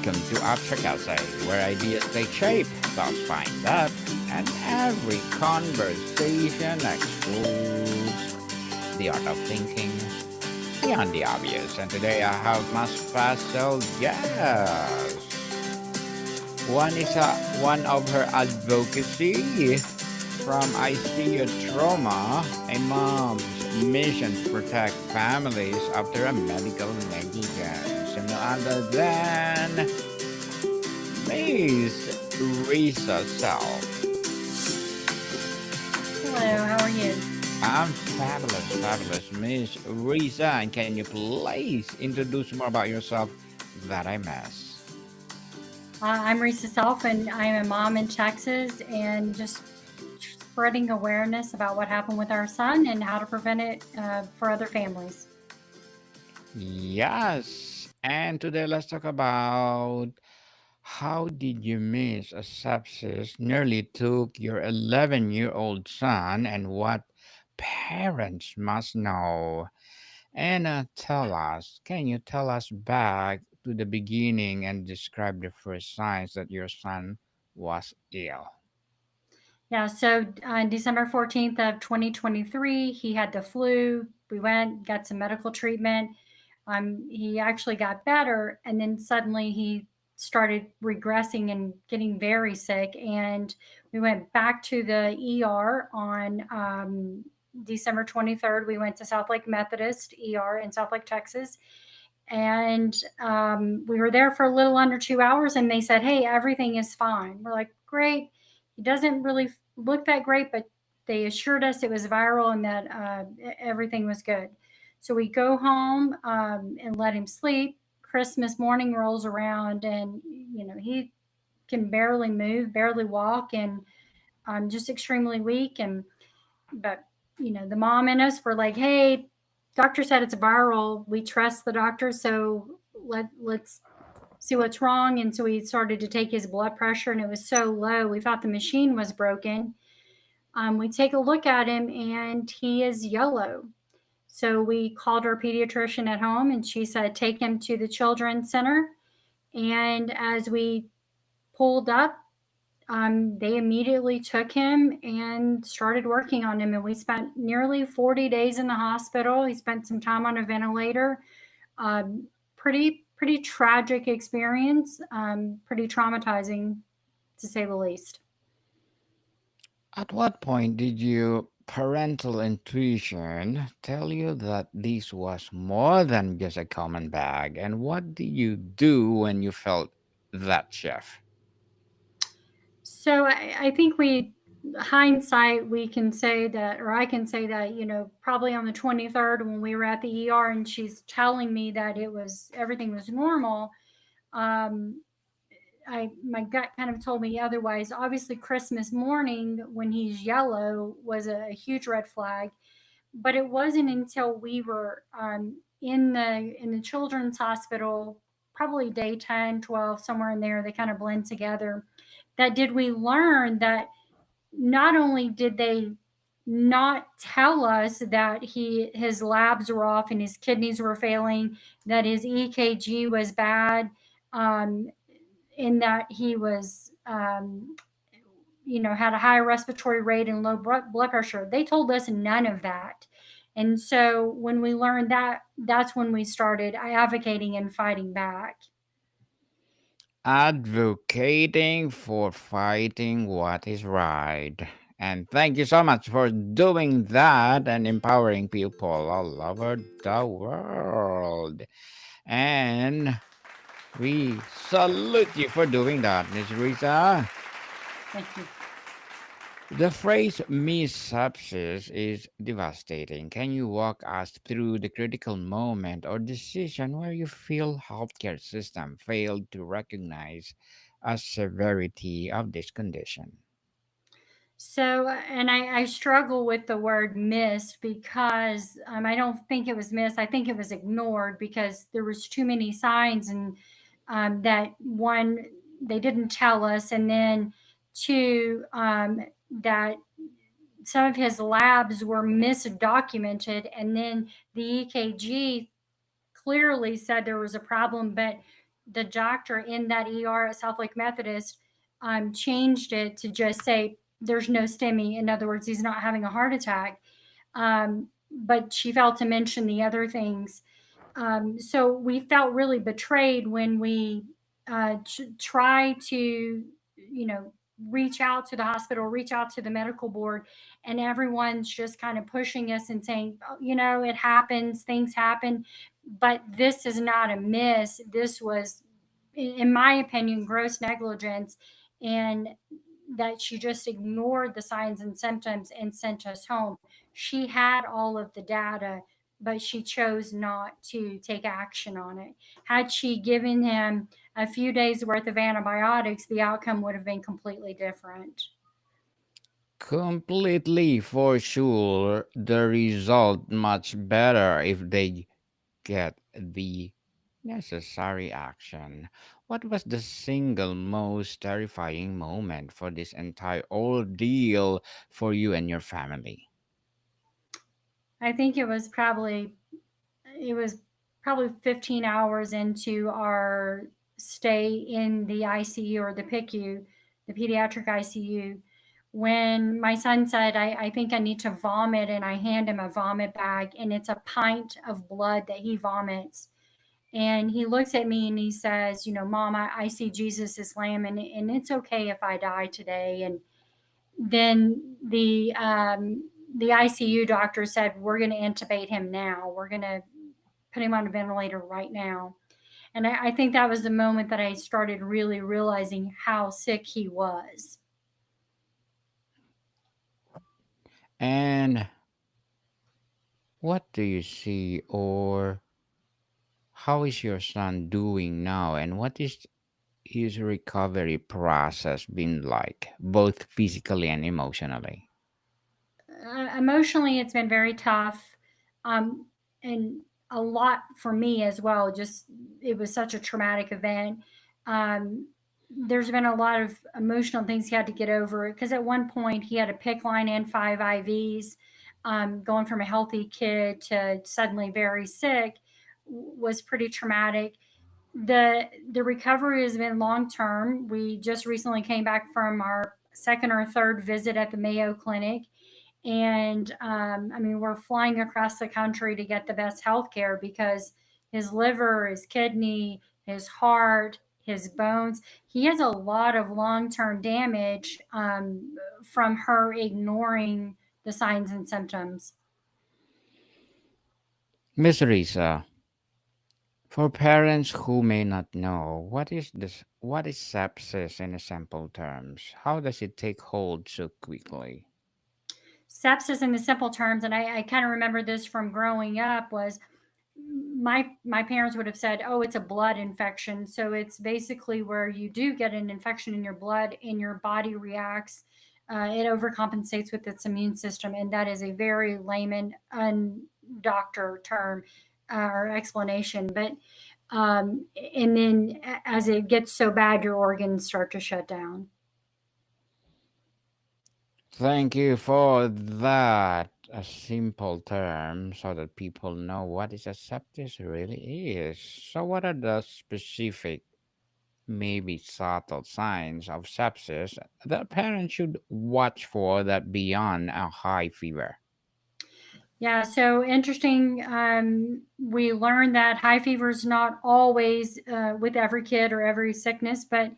Welcome to Abstract Essay, where ideas take shape, thoughts find depth, and every conversation explores the art of thinking beyond the obvious. And today I have my special guest. One of her advocacy from ICU trauma, a mom's mission to protect families after a medical negligence, and no other than Miss Reasa Selph. Hello, how are you? I'm fabulous, fabulous, Miss Reasa. And can you please introduce more about yourself that I miss? I'm Reasa Selph, and I am a mom in Texas, and just spreading awareness about what happened with our son and how to prevent it for other families. Yes. And today let's talk about how did you miss a sepsis nearly took your 11-year-old son and what parents must know. And can you tell us back to the beginning and describe the first signs that your son was ill? Yeah, so on December 14th of 2023, he had the flu. We went, got some medical treatment. He actually got better, and then suddenly he started regressing and getting very sick. And we went back to the ER on December 23rd. We went to South Lake Methodist ER in South Lake, Texas. And we were there for a little under 2 hours, and they said, "Hey, everything is fine." We're like, "Great." He doesn't really look that great, but they assured us it was viral and that everything was good. So we go home and let him sleep. Christmas morning rolls around, and he can barely move, barely walk, and just extremely weak. And but the mom in us were like, "Hey, doctor said it's viral. We trust the doctor, so let's see what's wrong." And so we started to take his blood pressure, and it was so low, we thought the machine was broken. We take a look at him, and he is yellow. So we called our pediatrician at home, and she said, "Take him to the children's center." And as we pulled up, they immediately took him and started working on him. And we spent nearly 40 days in the hospital. He spent some time on a ventilator. Um, pretty tragic experience. Pretty traumatizing, to say the least. At what point did your parental intuition tell you that this was more than just a common bag? And what did you do when you felt that shift? So I think hindsight, we can say that, or I can say that, probably on the 23rd when we were at the ER and she's telling me that everything was normal. Um, my gut kind of told me otherwise. Obviously, Christmas morning when he's yellow was a huge red flag, but it wasn't until we were in the children's hospital, probably day 10, 12, somewhere in there. They kind of blend together. That did we learn that not only did they not tell us that his labs were off and his kidneys were failing, that his EKG was bad, um, in that he was had a high respiratory rate and low blood pressure. They told us none of that. And so when we learned that, that's when we started advocating and fighting back. Advocating for fighting what is right. And thank you so much for doing that and empowering people all over the world. And we salute you for doing that, Miss Risa. Thank you. The phrase sepsis is devastating. Can you walk us through the critical moment or decision where you feel healthcare system failed to recognize a severity of this condition? So, and I struggle with the word missed because I don't think it was missed. I think it was ignored because there was too many signs, and that one, they didn't tell us, and then two, that some of his labs were misdocumented, and then the EKG clearly said there was a problem, but the doctor in that ER at South Lake Methodist changed it to just say there's no STEMI. In other words, he's not having a heart attack. But she failed to mention the other things. So we felt really betrayed when we try to, reach out to the hospital, reach out to the medical board, and everyone's just kind of pushing us and saying, oh, it happens, things happen. But this is not a miss. This was, in my opinion, gross negligence. And that she just ignored the signs and symptoms and sent us home. She had all of the data, but she chose not to take action on it. Had she given him a few days worth of antibiotics, the outcome would have been completely different. Completely, for sure. The result much better if they get the necessary action. What was the single most terrifying moment for this entire ordeal for you and your family? I think it was probably 15 hours into our stay in the ICU or the PICU, the pediatric ICU, when my son said, I think I need to vomit, and I hand him a vomit bag, and it's a pint of blood that he vomits. And he looks at me and he says, Mom, I see Jesus is Lamb, and it's okay if I die today. And then the ICU doctor said, we're going to intubate him now. We're going to put him on a ventilator right now. And I think that was the moment that I started really realizing how sick he was. And what do you see, or how is your son doing now, and what is his recovery process been like, both physically and emotionally? Emotionally, it's been very tough, um, and a lot for me as well. Just it was such a traumatic event. Um, there's been a lot of emotional things he had to get over because at one point he had a PIC line and 5 IVs. Going from a healthy kid to suddenly very sick was pretty traumatic. The recovery has been long term. We just recently came back from our second or third visit at the Mayo Clinic, and I mean, we're flying across the country to get the best health care because his liver, his kidney, his heart, his bones, he has a lot of long term damage from her ignoring the signs and symptoms. Miss Risa, for parents who may not know, what is sepsis in simple terms? How does it take hold so quickly? Sepsis, in the simple terms, and I kind of remember this from growing up, was my parents would have said, "Oh, it's a blood infection." So it's basically where you do get an infection in your blood, and your body reacts. It overcompensates with its immune system, and that is a very layman, undoctor term or explanation. But and then as it gets so bad, your organs start to shut down. Thank you for that. A simple term so that people know what is a sepsis really is. So, what are the specific, maybe subtle signs of sepsis that parents should watch for that beyond a high fever? Yeah, so interesting. We learned that high fever is not always with every kid or every sickness, but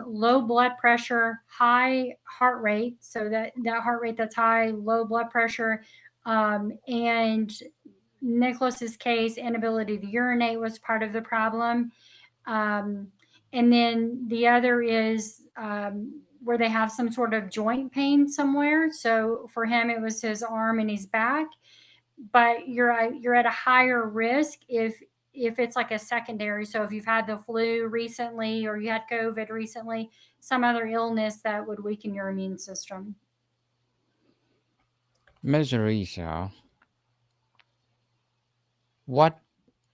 low blood pressure, high heart rate. So that heart rate that's high, low blood pressure, and Nicholas's case, inability to urinate was part of the problem. Um, and then the other is where they have some sort of joint pain somewhere. So for him, it was his arm and his back, but you're at a higher risk if it's like a secondary. So if you've had the flu recently or you had COVID recently, some other illness that would weaken your immune system. Ms. Risa, what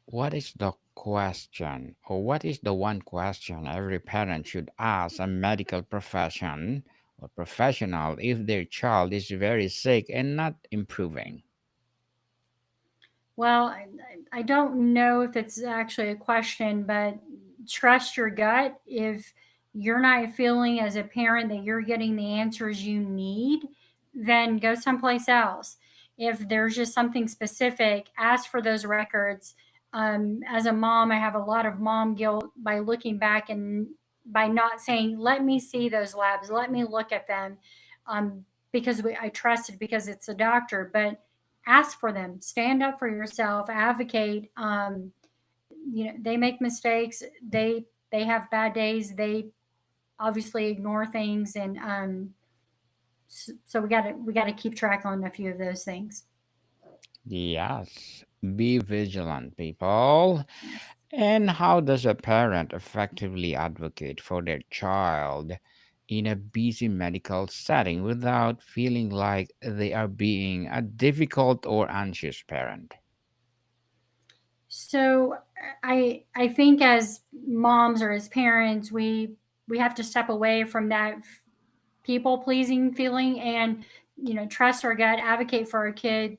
what is the question, or what is the one question every parent should ask a medical profession or professional if their child is very sick and not improving? Well, I don't know if it's actually a question, but trust your gut. If you're not feeling as a parent that you're getting the answers you need, then go someplace else. If there's just something specific, ask for those records. As a mom, I have a lot of mom guilt by looking back and by not saying, let me see those labs, let me look at them, um, because I trusted because it's a doctor. But ask for them, stand up for yourself, advocate. They make mistakes, they have bad days, they obviously ignore things, and so we got to keep track on a few of those things. Yes, be vigilant, people. Yes. And how does a parent effectively advocate for their child in a busy medical setting without feeling like they are being a difficult or anxious parent? So I think as moms or as parents, we have to step away from that people pleasing feeling, and trust our gut, advocate for our kid.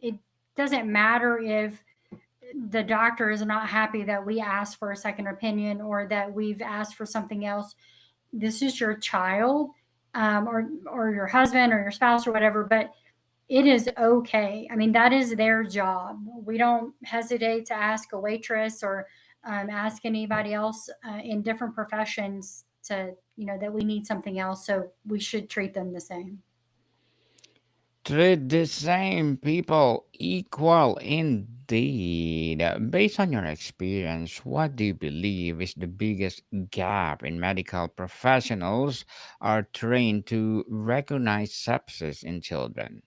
It doesn't matter if the doctor is not happy that we asked for a second opinion or that we've asked for something else. This is your child, or your husband or your spouse or whatever, but it is okay. I mean, that is their job. We don't hesitate to ask a waitress or ask anybody else in different professions to, that we need something else. So we should treat them the same. Treat the same people equal indeed. Based on your experience, what do you believe is the biggest gap in medical professionals are trained to recognize sepsis in children?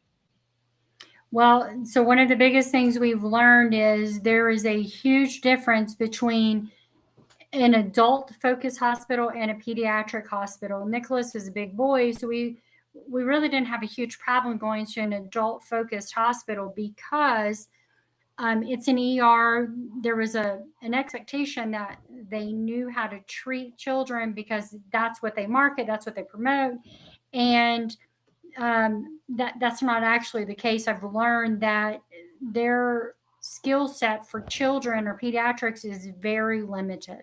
Well, so one of the biggest things we've learned is there is a huge difference between an adult focused hospital and a pediatric hospital. Nicholas is a big boy, so we really didn't have a huge problem going to an adult focused hospital because it's an ER. There was an expectation that they knew how to treat children because that's what they market, that's what they promote, and that's not actually the case. I've learned that their skill set for children or pediatrics is very limited.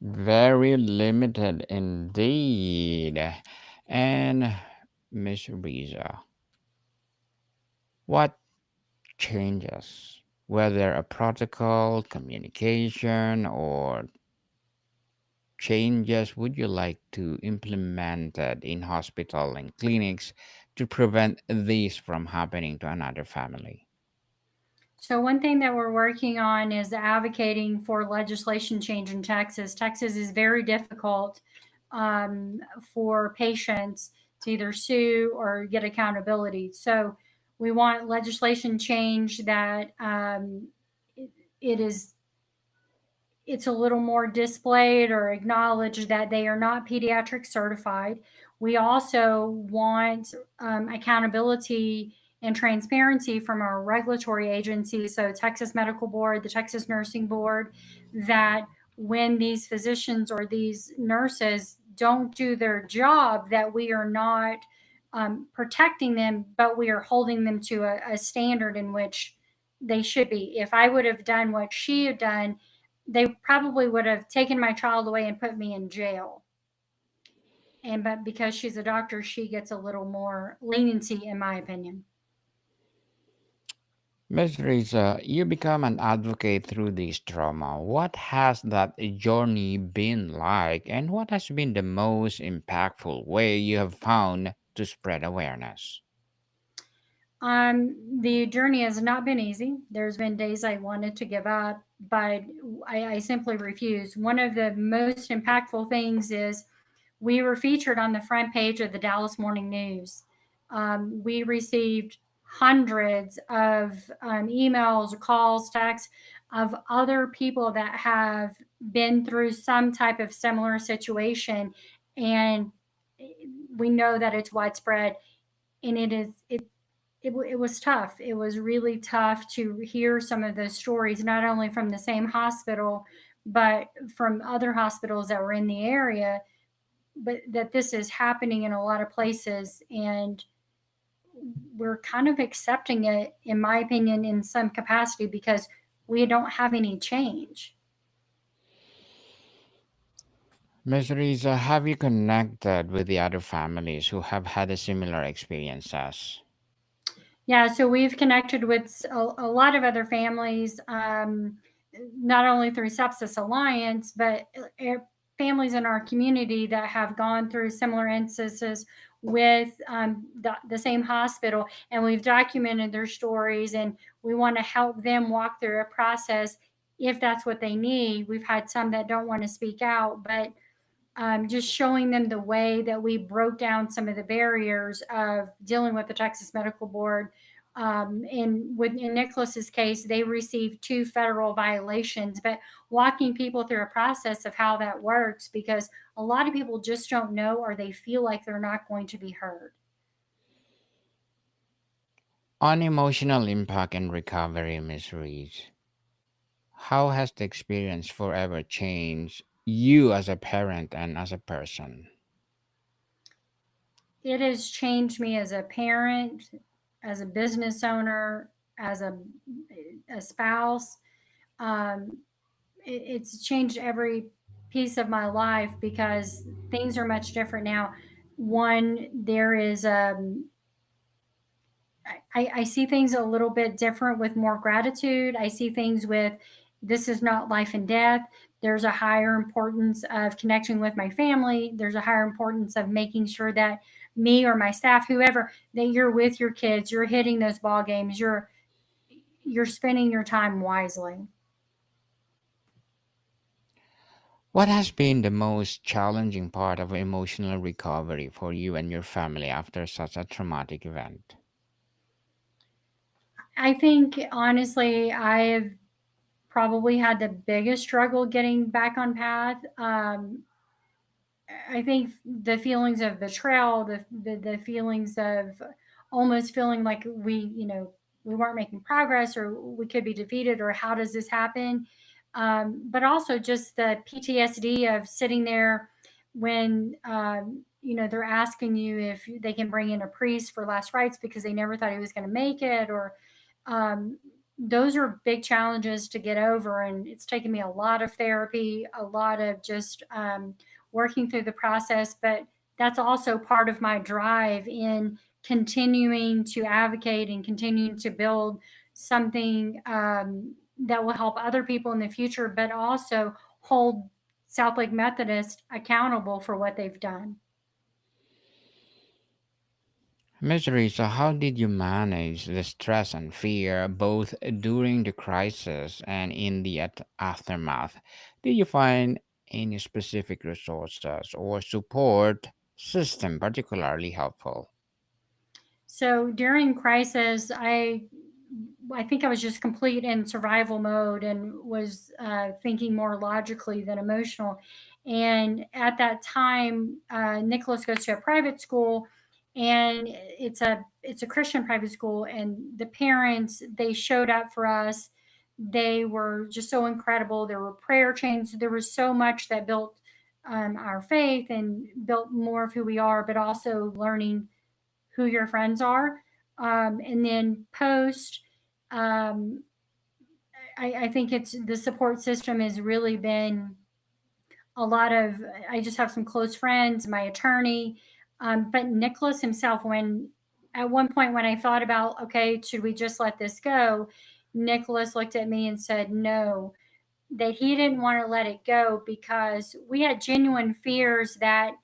Very limited indeed. And Miss Riza, what changes, whether a protocol, communication, or changes would you like to implement it in hospital and clinics to prevent these from happening to another family? So one thing that we're working on is advocating for legislation change in Texas. Texas is very difficult um, for patients to either sue or get accountability. So we want legislation change that it is it's a little more displayed or acknowledged that they are not pediatric certified. We also want accountability and transparency from our regulatory agencies, so Texas Medical Board, the Texas Nursing Board, that when these physicians or these nurses don't do their job, that we are not protecting them, but we are holding them to a standard in which they should be. If I would have done what she had done, they probably would have taken my child away and put me in jail. And but because she's a doctor, she gets a little more leniency, in my opinion. Ms. Riza, you become an advocate through this trauma. What has that journey been like, and what has been the most impactful way you have found to spread awareness? Um, the journey has not been easy. There's been days I wanted to give up, but I simply refused. One of the most impactful things is we were featured on the front page of the Dallas Morning News. We received hundreds of emails, calls, texts of other people that have been through some type of similar situation, and we know that it's widespread. And it was tough. It was really tough to hear some of those stories, not only from the same hospital, but from other hospitals that were in the area, but that this is happening in a lot of places. And we're kind of accepting it, in my opinion, in some capacity because we don't have any change. Ms. Riza, have you connected with the other families who have had a similar experiences? Yeah, so we've connected with a lot of other families, not only through Sepsis Alliance, but families in our community that have gone through similar instances with the same hospital. And we've documented their stories, and we want to help them walk through a process if that's what they need. We've had some that don't want to speak out, but just showing them the way that we broke down some of the barriers of dealing with the Texas Medical Board. In Nicholas's case, they received 2 federal violations, but walking people through a process of how that works, because a lot of people just don't know, or they feel like they're not going to be heard. On emotional impact and recovery, Ms. Reed, how has the experience forever changed you as a parent and as a person? It has changed me as a parent, as a business owner, as a spouse. Um, it's changed every piece of my life because things are much different now. One, there is I see things a little bit different with more gratitude. I see things with this is not life and death. There's a higher importance of connecting with my family. There's a higher importance of making sure that me or my staff, whoever, that you're with your kids, you're hitting those ball games, you're spending your time wisely. What has been the most challenging part of emotional recovery for you and your family after such a traumatic event? I think honestly, I've probably had the biggest struggle getting back on path. I think the feelings of betrayal, the feelings of almost feeling like we weren't making progress, or we could be defeated, or how does this happen? But also just the PTSD of sitting there when they're asking you if they can bring in a priest for last rites because they never thought he was going to make it, or um, those are big challenges to get over, and it's taken me a lot of therapy, a lot of just working through the process. But that's also part of my drive in continuing to advocate and continuing to build something that will help other people in the future, but also hold South Lake Methodist accountable for what they've done. Misery, so how did you manage the stress and fear both during the crisis and in the aftermath? Did you find any specific resources or support system particularly helpful? So during crisis, I think I was just complete in survival mode and was thinking more logically than emotional. And at that time, Nicholas goes to a private school, and it's a Christian private school. And the parents, they showed up for us. They were just so incredible. There were prayer chains. There was so much that built our faith and built more of who we are, but also learning who your friends are. And then post, um, I think it's the support system has really been a lot of. I just have some close friends, my attorney, but Nicholas himself. When at one point when I thought about, okay, should we just let this go? Nicholas looked at me and said no, that he didn't want to let it go because we had genuine fears that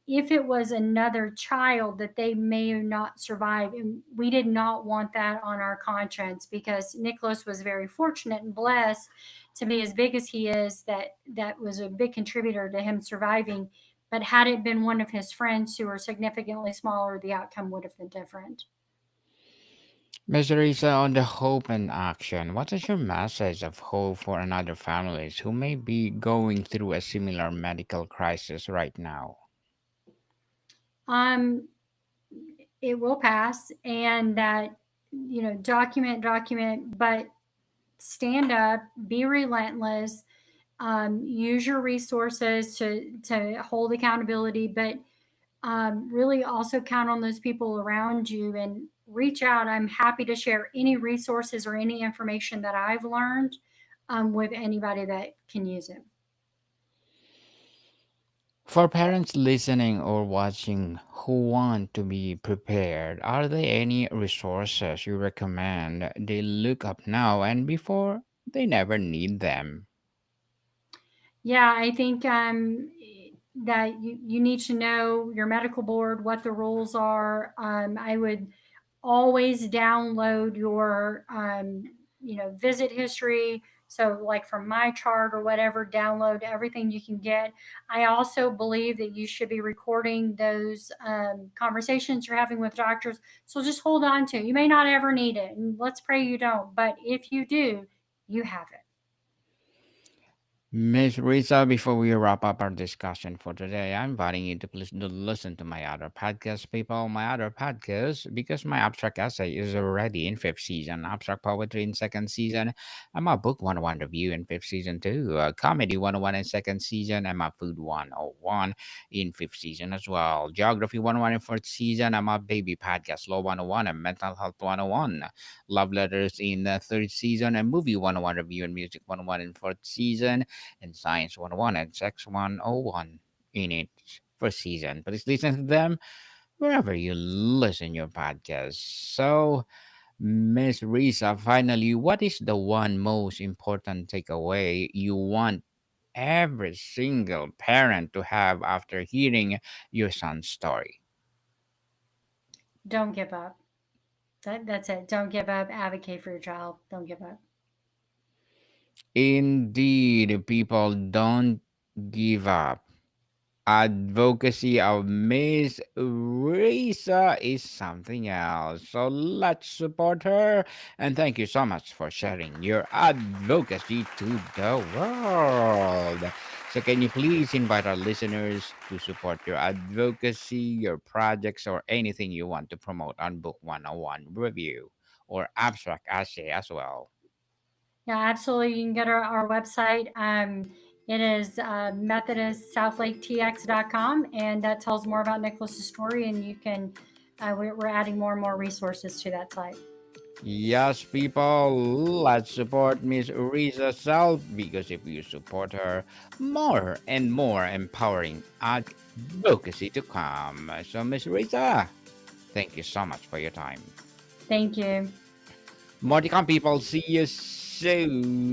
if it was another child that they may not survive, and we did not want that on our conscience, because Nicholas was very fortunate and blessed to be as big as he is, that was a big contributor to him surviving. But had it been one of his friends who were significantly smaller, the outcome would have been different. Misery, so on the hope and action, what is your message of hope for another families who may be going through a similar medical crisis right now? um it will pass, and that document, but stand up, be relentless, use your resources to hold accountability, but really also count on those people around you and reach out. I'm happy to share any resources or any information that I've learned with anybody that can use it. For parents listening or watching who want to be prepared, are there any resources you recommend they look up now and before they never need them? Yeah, I think that you need to know your medical board, what the rules are. I would always download your, visit history. So, like from my chart or whatever, download everything you can get. I also believe that you should be recording those conversations you're having with doctors. So just hold on to it. You may not ever need it, and let's pray you don't. But if you do, you have it. Miss Risa, before we wrap up our discussion for today, I'm inviting you to please to listen to my other podcast, people. My other podcast, because my abstract essay is already in fifth season, abstract poetry in second season, and my book 101 review in fifth season too, comedy 101 in second season, and my food 101 in fifth season as well, geography 101 in fourth season, and my baby podcast, law 101 and mental health 101, love letters in the third season, and movie 101 review and music 101 in fourth season and Science 101 and Sex 101 in its first season. Please listen to them wherever you listen your podcast. So, Miss Risa, finally, what is the one most important takeaway you want every single parent to have after hearing your son's story? Don't give up. That's it. Don't give up. Advocate for your child. Don't give up. Indeed, people don't give up. Advocacy of Miss Risa is something else. So let's support her. And thank you so much for sharing your advocacy to the world. So, can you please invite our listeners to support your advocacy, your projects, or anything you want to promote on Book 101 review or abstract essay as well? Yeah, absolutely. You can go to our website. It is methodistsouthlaketx.com, and that tells more about Nicholas's story. And you can, we're adding more and more resources to that site. Yes, people, let's support Miss Reasa Selph because if you support her, more and more empowering advocacy to come. So, Miss Reasa, thank you so much for your time. Thank you. More to come, people. See you soon.